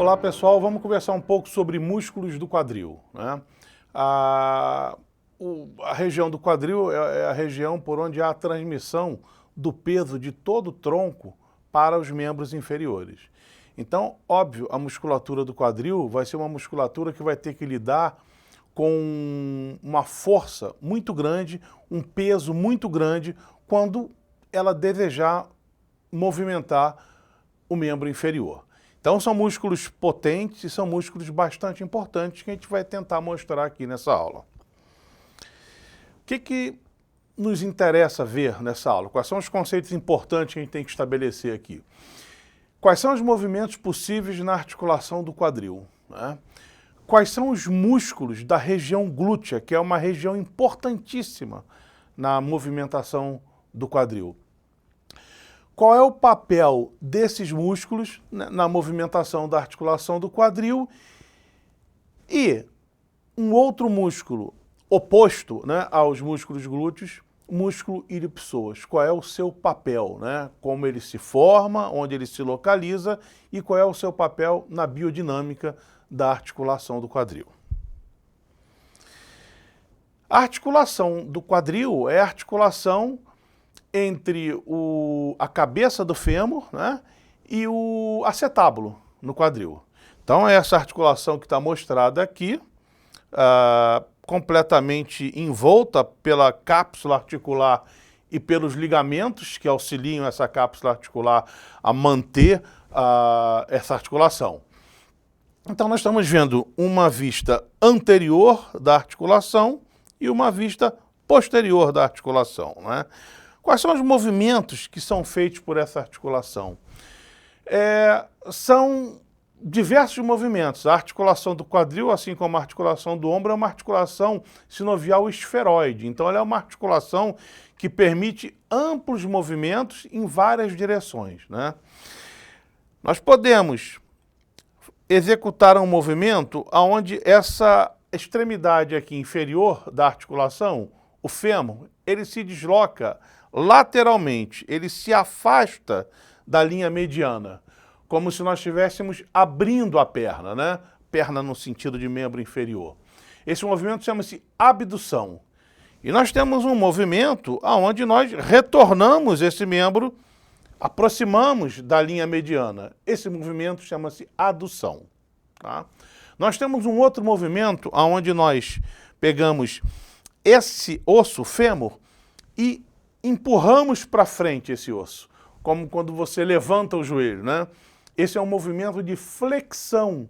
Olá pessoal, vamos conversar um pouco sobre músculos do quadril, né? A região do quadril é a região por onde há a transmissão do peso de todo o tronco para os membros inferiores. Então, óbvio, a musculatura do quadril vai ser uma musculatura que vai ter que lidar com uma força muito grande, um peso muito grande, quando ela desejar movimentar o membro inferior. Então são músculos potentes e são músculos bastante importantes que a gente vai tentar mostrar aqui nessa aula. O que nos interessa ver nessa aula? Quais são os conceitos importantes que a gente tem que estabelecer aqui? Quais são os movimentos possíveis na articulação do quadril, né? Quais são os músculos da região glútea, que é uma região importantíssima na movimentação do quadril? Qual é o papel desses músculos na movimentação da articulação do quadril? E um outro músculo oposto, né, aos músculos glúteos, o músculo ilipsoas. Qual é o seu papel, né? Como ele se forma, onde ele se localiza e qual é o seu papel na biodinâmica da articulação do quadril. A articulação do quadril é a articulação entre a cabeça do fêmur, né, e o acetábulo no quadril. Então é essa articulação que está mostrada aqui, completamente envolta pela cápsula articular e pelos ligamentos que auxiliam essa cápsula articular a manter essa articulação. Então nós estamos vendo uma vista anterior da articulação e uma vista posterior da articulação, né? Quais são os movimentos que são feitos por essa articulação? São diversos movimentos. A articulação do quadril, assim como a articulação do ombro, é uma articulação sinovial esferoide. Então ela é uma articulação que permite amplos movimentos em várias direções, né? Nós podemos executar um movimento onde essa extremidade aqui inferior da articulação, o fêmur, ele se desloca lateralmente, ele se afasta da linha mediana, como se nós estivéssemos abrindo a perna, né? Perna no sentido de membro inferior. Esse movimento chama-se abdução. E nós temos um movimento onde nós retornamos esse membro, aproximamos da linha mediana. Esse movimento chama-se adução. Tá? Nós temos um outro movimento onde nós pegamos esse osso, fêmur, e empurramos para frente esse osso, como quando você levanta o joelho, né? Esse é um movimento de flexão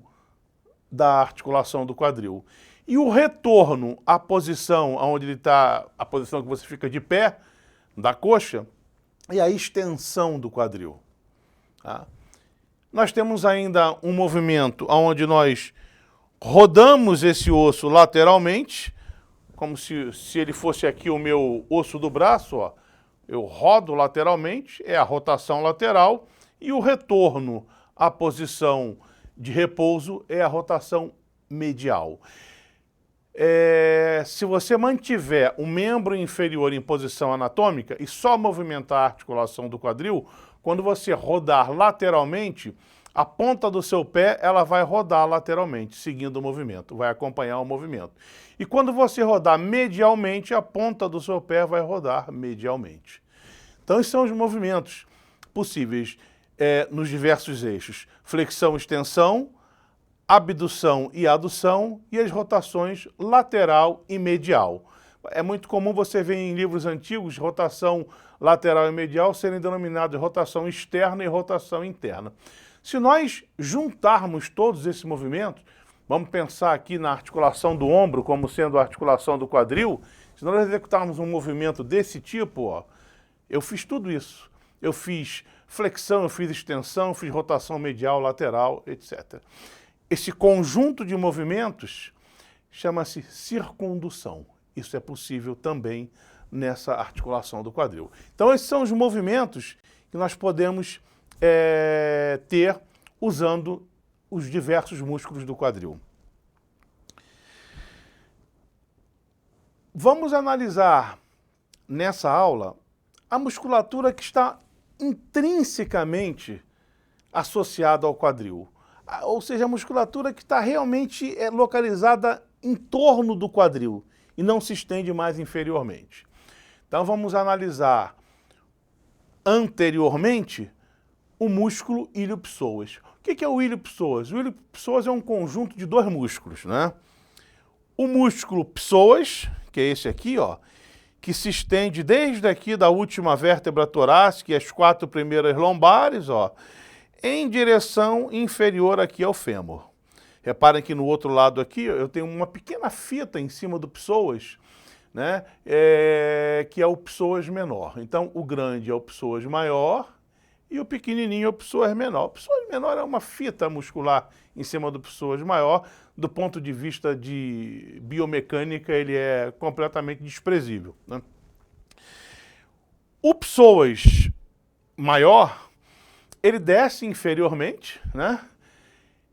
da articulação do quadril. E o retorno à posição onde ele está, a posição que você fica de pé, da coxa, é a extensão do quadril. Tá? Nós temos ainda um movimento onde nós rodamos esse osso lateralmente, como se ele fosse aqui o meu osso do braço, ó. Eu rodo lateralmente, é a rotação lateral, e o retorno à posição de repouso é a rotação medial. Se você mantiver o membro inferior em posição anatômica e só movimentar a articulação do quadril, quando você rodar lateralmente, a ponta do seu pé ela vai rodar lateralmente, seguindo o movimento, vai acompanhar o movimento. E quando você rodar medialmente, a ponta do seu pé vai rodar medialmente. Então esses são os movimentos possíveis nos diversos eixos. Flexão, extensão, abdução e adução e as rotações lateral e medial. É muito comum você ver em livros antigos rotação lateral e medial serem denominadas rotação externa e rotação interna. Se nós juntarmos todos esses movimentos, vamos pensar aqui na articulação do ombro como sendo a articulação do quadril, se nós executarmos um movimento desse tipo, ó, eu fiz tudo isso. Eu fiz flexão, eu fiz extensão, eu fiz rotação medial, lateral, etc. Esse conjunto de movimentos chama-se circundução. Isso é possível também nessa articulação do quadril. Então esses são os movimentos que nós podemos ter usando os diversos músculos do quadril. Vamos analisar nessa aula a musculatura que está intrinsecamente associada ao quadril. ou seja, a musculatura que está realmente localizada em torno do quadril e não se estende mais inferiormente. Então vamos analisar anteriormente o músculo ilho-psoas. O que é o ilho-psoas? O ilho-psoas é um conjunto de dois músculos, né? O músculo psoas, que é esse aqui, ó, que se estende desde aqui da última vértebra torácica e as 4 primeiras lombares, ó, em direção inferior aqui ao fêmur. Reparem que no outro lado aqui eu tenho uma pequena fita em cima do psoas, né, que é o psoas menor. Então o grande é o psoas maior e o pequenininho é o psoas menor. O psoas menor é uma fita muscular em cima do psoas maior. Do ponto de vista de biomecânica, ele é completamente desprezível, né? O psoas maior, ele desce inferiormente, né?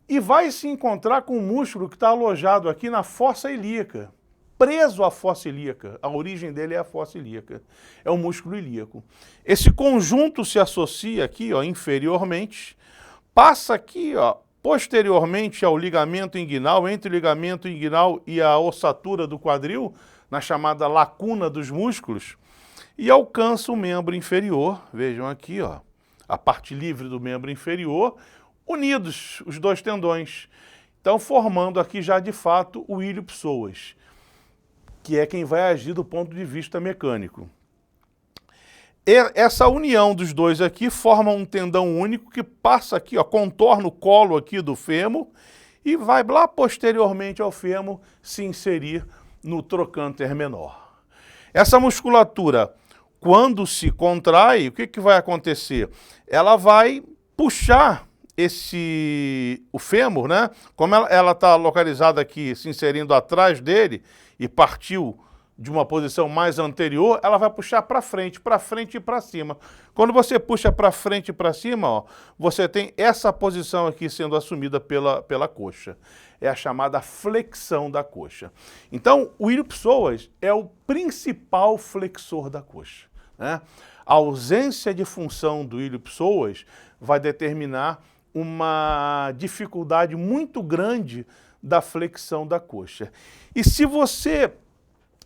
E vai se encontrar com um músculo que está alojado aqui na fossa ilíaca, preso à fossa ilíaca. A origem dele é a fossa ilíaca. É o músculo ilíaco. Esse conjunto se associa aqui, ó, inferiormente, passa aqui, ó, posteriormente ao ligamento inguinal, entre o ligamento inguinal e a ossatura do quadril, na chamada lacuna dos músculos, e alcança o membro inferior. Vejam aqui, ó, a parte livre do membro inferior, unidos os dois tendões. Então, formando aqui já de fato o ilho-psoas, que é quem vai agir do ponto de vista mecânico. Essa união dos dois aqui forma um tendão único que passa aqui, ó, contorna o colo aqui do fêmur e vai lá posteriormente ao fêmur se inserir no trocânter menor. Essa musculatura, quando se contrai, o que vai acontecer? Ela vai puxar o fêmur, né? Como ela está localizada aqui, se inserindo atrás dele e partiu de uma posição mais anterior, ela vai puxar para frente e para cima. Quando você puxa para frente e para cima, ó, você tem essa posição aqui sendo assumida pela coxa. É a chamada flexão da coxa. Então, o ilho-psoas é o principal flexor da coxa, né? A ausência de função do ilho-psoas vai determinar uma dificuldade muito grande da flexão da coxa. E se você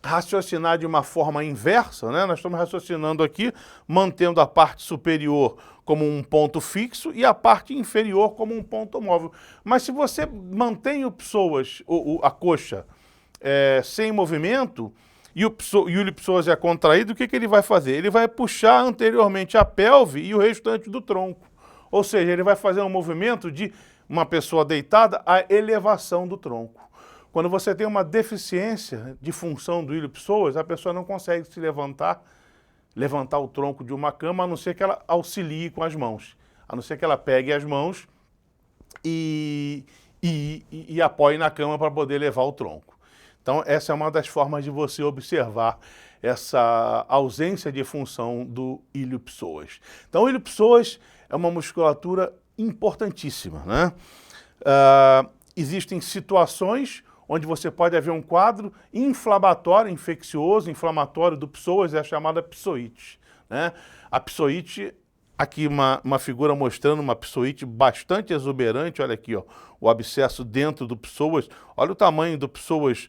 raciocinar de uma forma inversa, né? Nós estamos raciocinando aqui, mantendo a parte superior como um ponto fixo e a parte inferior como um ponto móvel. Mas se você mantém o psoas, a coxa, sem movimento, e o ilho-psoas é contraído, o que ele vai fazer? Ele vai puxar anteriormente a pelve e o restante do tronco. Ou seja, ele vai fazer um movimento de uma pessoa deitada à elevação do tronco. Quando você tem uma deficiência de função do ilho-psoas, a pessoa não consegue se levantar o tronco de uma cama, a não ser que ela auxilie com as mãos. A não ser que ela pegue as mãos e apoie na cama para poder levar o tronco. Então, essa é uma das formas de você observar essa ausência de função do ilho-psoas. Então, o ilho-psoas é uma musculatura importantíssima, né? Existem situações onde você pode haver um quadro inflamatório, inflamatório do psoas, é a chamada psoite, né? A psoite, aqui uma figura mostrando uma psoite bastante exuberante, olha aqui, ó, o abscesso dentro do psoas, olha o tamanho do psoas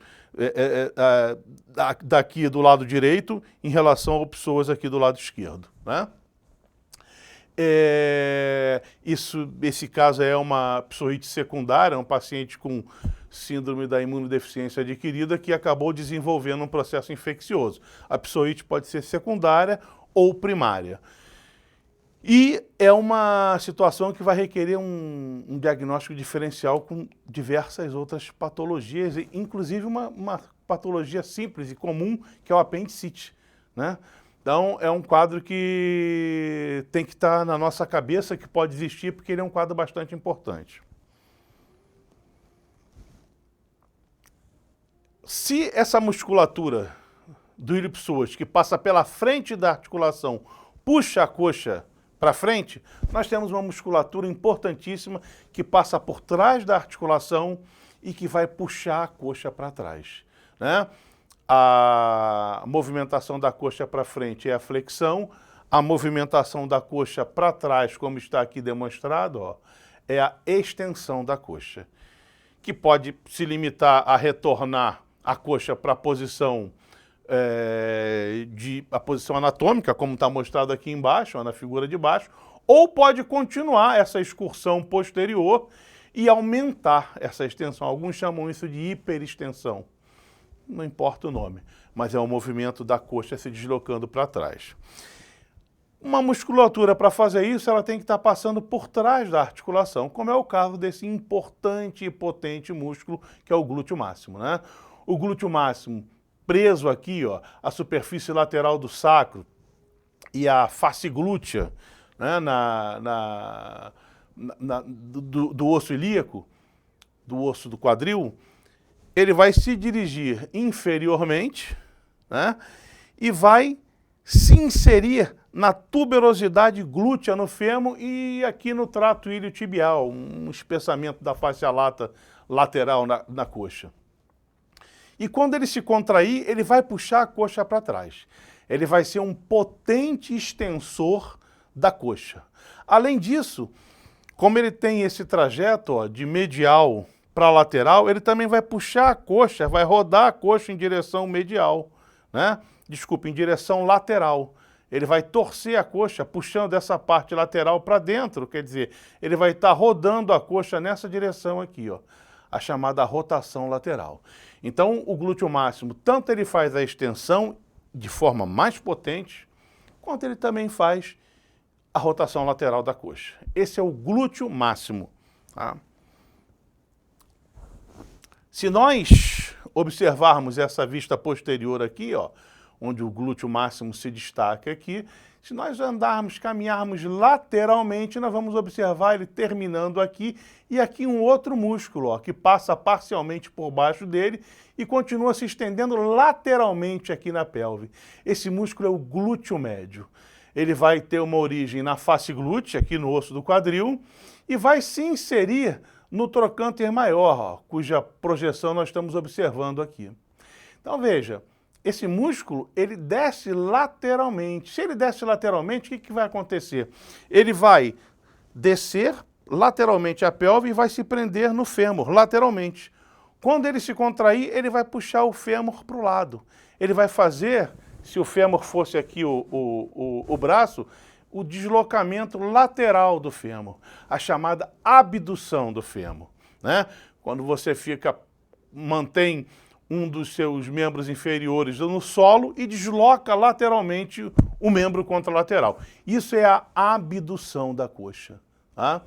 daqui do lado direito em relação ao psoas aqui do lado esquerdo, né? Esse caso é uma psoite secundária, um paciente com síndrome da imunodeficiência adquirida que acabou desenvolvendo um processo infeccioso. A psoite pode ser secundária ou primária. E é uma situação que vai requerer um diagnóstico diferencial com diversas outras patologias, inclusive uma patologia simples e comum, que é o apendicite, né? Então, é um quadro que tem que estar na nossa cabeça, que pode existir, porque ele é um quadro bastante importante. Se essa musculatura do ilho-psoas, que passa pela frente da articulação, puxa a coxa para frente, nós temos uma musculatura importantíssima que passa por trás da articulação e que vai puxar a coxa para trás, né? A movimentação da coxa para frente é a flexão, a movimentação da coxa para trás, como está aqui demonstrado, ó, é a extensão da coxa, que pode se limitar a retornar a coxa para a posição a posição anatômica, como está mostrado aqui embaixo, ó, na figura de baixo, ou pode continuar essa excursão posterior e aumentar essa extensão. Alguns chamam isso de hiperextensão. Não importa o nome, mas é o movimento da coxa se deslocando para trás. Uma musculatura, para fazer isso, ela tem que estar passando por trás da articulação, como é o caso desse importante e potente músculo que é o glúteo máximo, né? O glúteo máximo preso aqui, ó, a superfície lateral do sacro e a face glútea, né, do osso ilíaco, do osso do quadril, ele vai se dirigir inferiormente, né, e vai se inserir na tuberosidade glútea no fêmur e aqui no trato iliotibial, um espessamento da face lata lateral na coxa. E quando ele se contrair, ele vai puxar a coxa para trás. Ele vai ser um potente extensor da coxa. Além disso, como ele tem esse trajeto, ó, de medial para lateral, ele também vai puxar a coxa, vai rodar a coxa em direção medial, né? Desculpa, em direção lateral. Ele vai torcer a coxa, puxando essa parte lateral para dentro, quer dizer, ele vai estar rodando a coxa nessa direção aqui, ó, a chamada rotação lateral. Então, o glúteo máximo, tanto ele faz a extensão de forma mais potente, quanto ele também faz a rotação lateral da coxa. Esse é o glúteo máximo. Tá? Se nós observarmos essa vista posterior aqui, ó, onde o glúteo máximo se destaca aqui, se nós andarmos, caminharmos lateralmente, nós vamos observar ele terminando aqui e aqui um outro músculo, ó, que passa parcialmente por baixo dele e continua se estendendo lateralmente aqui na pelve. Esse músculo é o glúteo médio. Ele vai ter uma origem na face glútea, aqui no osso do quadril, e vai se inserir no trocânter maior, ó, cuja projeção nós estamos observando aqui. Então veja, esse músculo, ele desce lateralmente. Se ele desce lateralmente, o que vai acontecer? Ele vai descer lateralmente a pelve e vai se prender no fêmur, lateralmente. Quando ele se contrair, ele vai puxar o fêmur para o lado. Ele vai fazer, se o fêmur fosse aqui o braço, o deslocamento lateral do fêmur, a chamada abdução do fêmur, né? Quando você mantém um dos seus membros inferiores no solo e desloca lateralmente o membro contralateral. Isso é a abdução da coxa. Tá?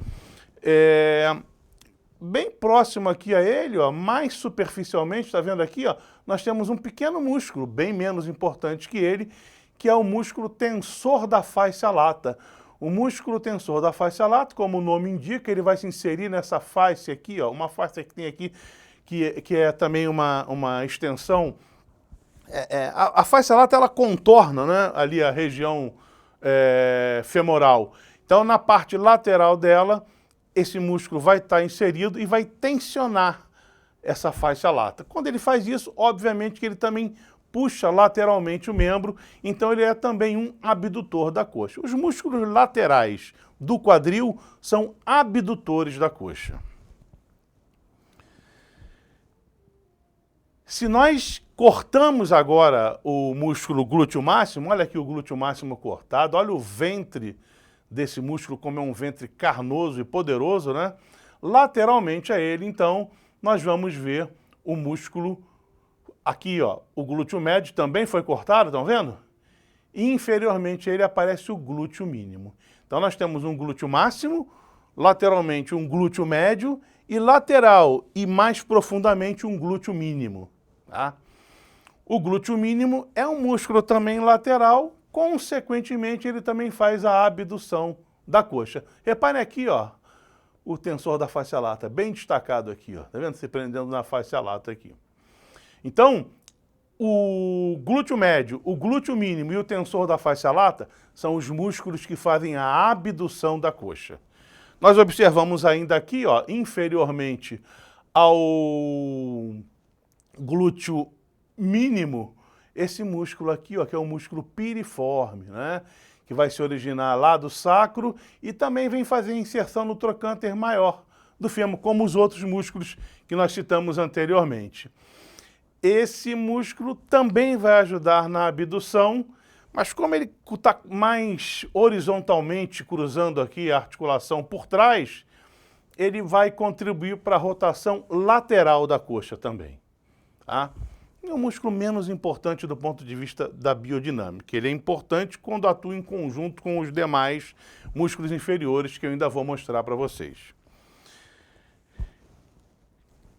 Bem próximo aqui a ele, ó, mais superficialmente, está vendo aqui, ó, nós temos um pequeno músculo, bem menos importante que ele, que é o músculo tensor da face lata. O músculo tensor da face lata, como o nome indica, ele vai se inserir nessa face aqui, ó, uma face que tem aqui, que é também uma extensão. A face lata, ela contorna, né, ali a região femoral. Então, na parte lateral dela, esse músculo vai estar inserido e vai tensionar essa face lata. Quando ele faz isso, obviamente que ele também puxa lateralmente o membro, então ele é também um abdutor da coxa. Os músculos laterais do quadril são abdutores da coxa. Se nós cortamos agora o músculo glúteo máximo, olha aqui o glúteo máximo cortado, olha o ventre desse músculo como é um ventre carnoso e poderoso, né? Lateralmente a ele, então, nós vamos ver o músculo aqui, ó, o glúteo médio também foi cortado, estão vendo? E inferiormente a ele aparece o glúteo mínimo. Então nós temos um glúteo máximo, lateralmente um glúteo médio e lateral e mais profundamente um glúteo mínimo. Tá? O glúteo mínimo é um músculo também lateral, consequentemente ele também faz a abdução da coxa. Reparem aqui, ó, o tensor da face lata, bem destacado aqui, ó, tá vendo? Se prendendo na face lata aqui. Então, o glúteo médio, o glúteo mínimo e o tensor da face lata são os músculos que fazem a abdução da coxa. Nós observamos ainda aqui, ó, inferiormente ao glúteo mínimo, esse músculo aqui, ó, que é o músculo piriforme, né? que vai se originar lá do sacro, e também vem fazer inserção no trocânter maior do fêmur, como os outros músculos que nós citamos anteriormente. Esse músculo também vai ajudar na abdução, mas como ele está mais horizontalmente cruzando aqui a articulação por trás, ele vai contribuir para a rotação lateral da coxa também. Tá? É um músculo menos importante do ponto de vista da biodinâmica. Ele é importante quando atua em conjunto com os demais músculos inferiores, que eu ainda vou mostrar para vocês.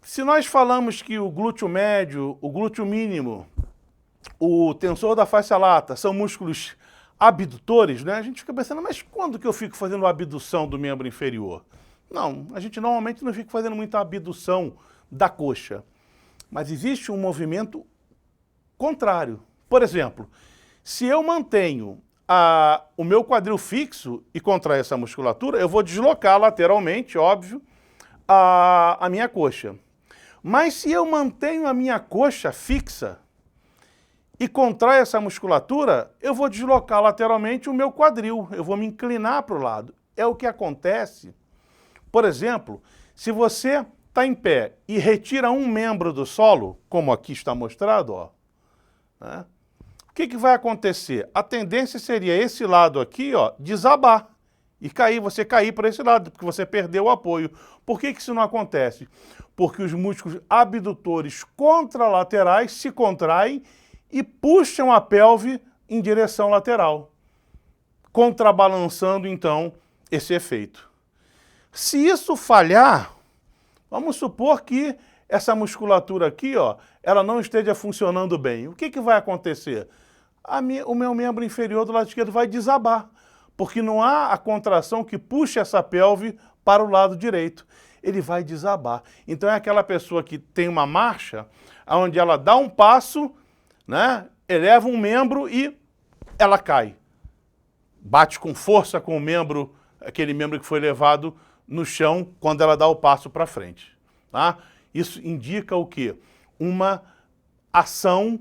Se nós falamos que o glúteo médio, o glúteo mínimo, o tensor da face lata são músculos abdutores, né? A gente fica pensando, mas quando que eu fico fazendo a abdução do membro inferior? Não, a gente normalmente não fica fazendo muita abdução da coxa. Mas existe um movimento contrário. Por exemplo, se eu mantenho o meu quadril fixo e contraio essa musculatura, eu vou deslocar lateralmente, óbvio, a minha coxa. Mas se eu mantenho a minha coxa fixa e contraio essa musculatura, eu vou deslocar lateralmente o meu quadril, eu vou me inclinar para o lado. É o que acontece. Por exemplo, se você está em pé e retira um membro do solo, como aqui está mostrado, ó, né? O que vai acontecer? A tendência seria esse lado aqui, ó, desabar e cair, você cair para esse lado, porque você perdeu o apoio. Por que isso não acontece? Porque os músculos abdutores contralaterais se contraem e puxam a pelve em direção lateral, contrabalançando então esse efeito. Se isso falhar, vamos supor que essa musculatura aqui, ó, ela não esteja funcionando bem. O que vai acontecer? O meu membro inferior do lado esquerdo vai desabar, porque não há a contração que puxe essa pelve para o lado direito. Ele vai desabar. Então é aquela pessoa que tem uma marcha, onde ela dá um passo, né, eleva um membro e ela cai. Bate com força com o membro, aquele membro que foi levado no chão quando ela dá o passo para frente. Tá? Isso indica o quê? Uma ação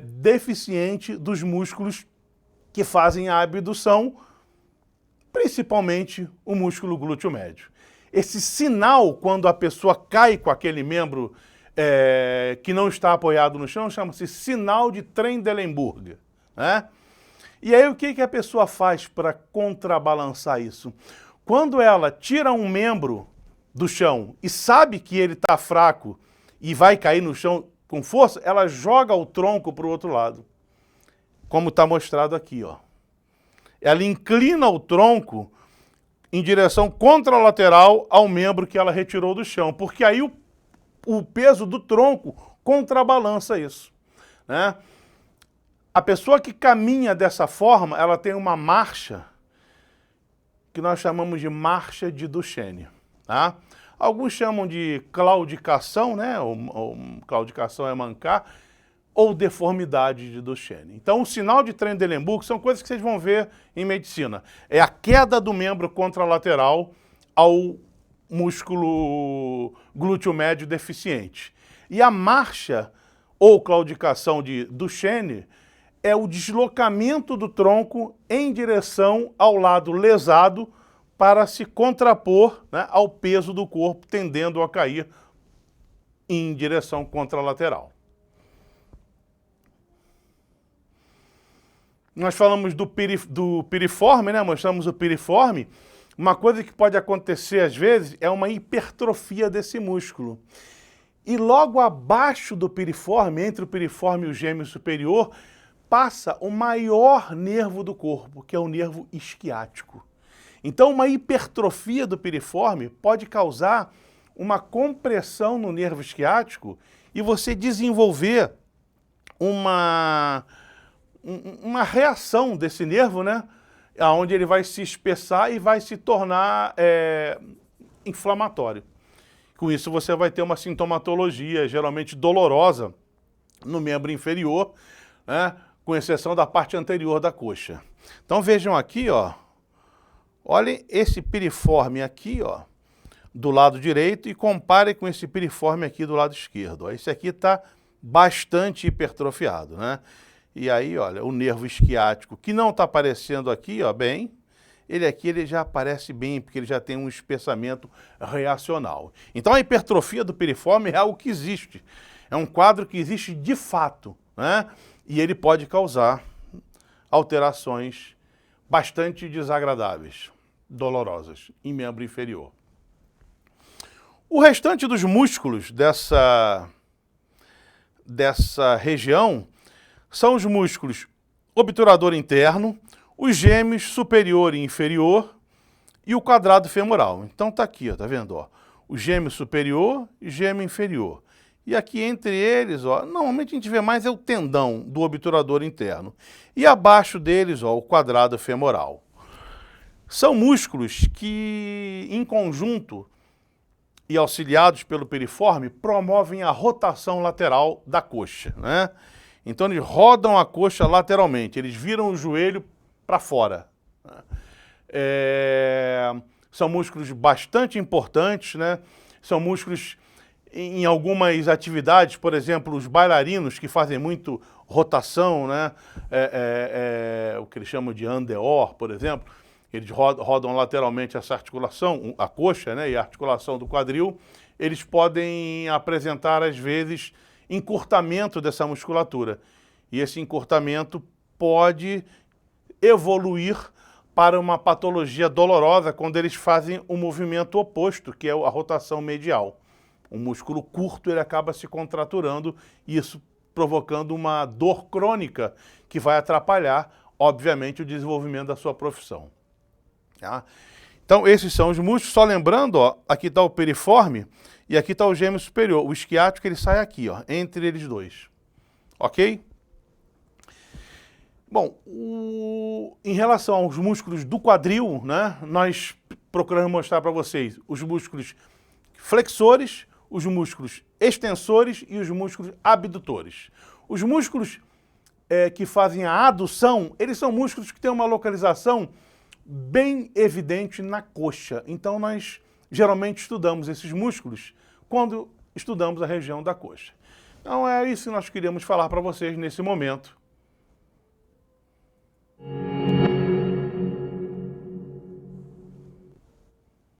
deficiente dos músculos que fazem a abdução, principalmente o músculo glúteo médio. Esse sinal, quando a pessoa cai com aquele membro que não está apoiado no chão, chama-se sinal de Trendelenburg, né? E aí o que a pessoa faz para contrabalançar isso? Quando ela tira um membro do chão e sabe que ele está fraco e vai cair no chão com força, ela joga o tronco para o outro lado, como está mostrado aqui, ó. Ela inclina o tronco em direção contralateral ao membro que ela retirou do chão, porque aí o peso do tronco contrabalança isso, né? A pessoa que caminha dessa forma, ela tem uma marcha que nós chamamos de marcha de Duchenne, tá? Alguns chamam de claudicação, né? Ou claudicação é mancar, ou deformidade de Duchenne. Então, o sinal de Trendelenburg são coisas que vocês vão ver em medicina. É a queda do membro contralateral ao músculo glúteo médio deficiente. E a marcha ou claudicação de Duchenne é o deslocamento do tronco em direção ao lado lesado para se contrapor, né, ao peso do corpo, tendendo a cair em direção contralateral. Nós falamos do piriforme, né? Mostramos o piriforme. Uma coisa que pode acontecer às vezes é uma hipertrofia desse músculo. E logo abaixo do piriforme, entre o piriforme e o gêmeo superior, passa o maior nervo do corpo, que é o nervo isquiático. Então, uma hipertrofia do piriforme pode causar uma compressão no nervo isquiático e você desenvolver uma reação desse nervo, né? Onde ele vai se espessar e vai se tornar inflamatório. Com isso, você vai ter uma sintomatologia geralmente dolorosa no membro inferior, né? Com exceção da parte anterior da coxa. Então, vejam aqui, ó. Olhem esse piriforme aqui, ó, do lado direito e compare com esse piriforme aqui do lado esquerdo. Esse aqui está bastante hipertrofiado, né? E aí, olha, o nervo isquiático, que não está aparecendo aqui, ó, bem, ele aqui ele já aparece bem, porque ele já tem um espessamento reacional. Então a hipertrofia do piriforme é algo que existe. É um quadro que existe de fato, né? E ele pode causar alterações bastante desagradáveis, dolorosas, em membro inferior. O restante dos músculos dessa região são os músculos obturador interno, os gêmeos superior e inferior e o quadrado femoral. Então tá aqui, ó, tá vendo? Ó, o gêmeo superior e gêmeo inferior. E aqui entre eles, ó, normalmente a gente vê mais é o tendão do obturador interno. E abaixo deles, ó, o quadrado femoral. São músculos que, em conjunto e auxiliados pelo piriforme, promovem a rotação lateral da coxa, né? Então eles rodam a coxa lateralmente, eles viram o joelho para fora. São músculos bastante importantes, né? São músculos em algumas atividades, por exemplo, os bailarinos que fazem muito rotação, né? O que eles chamam de andeor, por exemplo, eles rodam lateralmente essa articulação, a coxa, né? E a articulação do quadril, eles podem apresentar, às vezes, encurtamento dessa musculatura. E esse encurtamento pode evoluir para uma patologia dolorosa quando eles fazem o movimento oposto, que é a rotação medial. O músculo curto ele acaba se contraturando, isso provocando uma dor crônica que vai atrapalhar, obviamente, o desenvolvimento da sua profissão. Tá? Então, esses são os músculos. Só lembrando, ó, aqui está o piriforme e aqui está o gêmeo superior. O isquiático ele sai aqui, ó, entre eles dois. Ok? Bom, em relação aos músculos do quadril, né, nós procuramos mostrar para vocês os músculos flexores, os músculos extensores e os músculos abdutores. Os músculos que fazem a adução, eles são músculos que têm uma localização bem evidente na coxa. Então nós geralmente estudamos esses músculos quando estudamos a região da coxa. Então é isso que nós queríamos falar para vocês nesse momento.